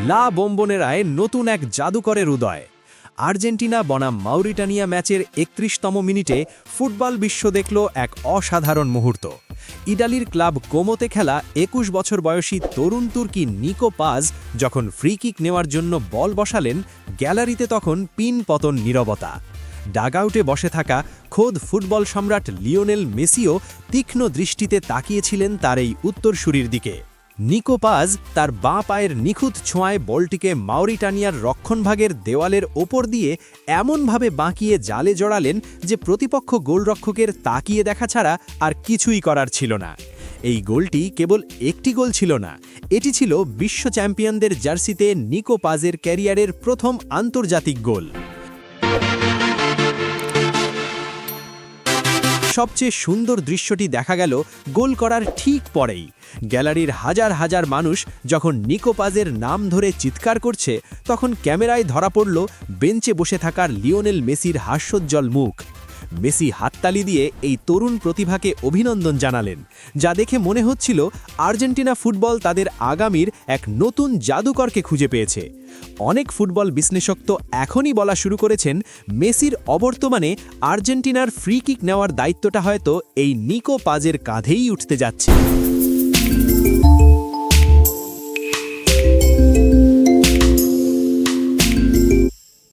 লা বোম্বোনেরায় নতুন এক জাদুকরের উদয়। আর্জেন্টিনা বনাম মাউরিটানিয়া ম্যাচের ৩১তম মিনিটে ফুটবল বিশ্ব দেখল এক অসাধারণ মুহূর্ত। ইটালির ক্লাব কোমোতে খেলা ২১ বছর বয়সী তরুণ তুর্কি নিকো পাজ যখন ফ্রি কিক নেওয়ার জন্য বল বসালেন, গ্যালারিতে তখন পিন পতন নীরবতা। ডাগআউটে বসে থাকা খোদ ফুটবল সম্রাট লিওনেল মেসিও তীক্ষ্ণ দৃষ্টিতে তাকিয়েছিলেন তার এই উত্তরসূরির দিকে। নিকো পাজ তার বাঁ পায়ের নিখুঁত ছোঁয়ায় বলটিকে মাউরিটানিয়ার রক্ষণভাগের দেওয়ালের ওপর দিয়ে এমনভাবে বাঁকিয়ে জালে জড়ালেন যে প্রতিপক্ষ গোলরক্ষকের তাকিয়ে দেখা ছাড়া আর কিছুই করার ছিল না। এই গোলটি কেবল একটি গোল ছিল না, এটি ছিল বিশ্ব চ্যাম্পিয়নদের জার্সিতে নিকো পাজের ক্যারিয়ারের প্রথম আন্তর্জাতিক গোল। সবচেয়ে সুন্দর দৃশ্যটি দেখা গেল গোল করার ঠিক পরেই। গ্যালারির হাজার হাজার মানুষ যখন নিকো পাজের নাম ধরে চিৎকার করছে, তখন ক্যামেরায় ধরা পড়ল বেঞ্চে বসে থাকার লিওনেল মেসির হাস্যোজ্জ্বল মুখ। মেসি হাততালি দিয়ে এই তরুণ প্রতিভাকে অভিনন্দন জানালেন, যা দেখে মনে হচ্ছিল আর্জেন্টিনা ফুটবল তাদের আগামীর এক নতুন জাদুকরকে খুঁজে পেয়েছে। অনেক ফুটবল বিশ্লেষক তো এখনই বলা শুরু করেছেন, মেসির অবর্তমানে আর্জেন্টিনার ফ্রি কিক নেওয়ার দায়িত্বটা হয়তো এই নিকো পাজের কাঁধেই উঠতে যাচ্ছে।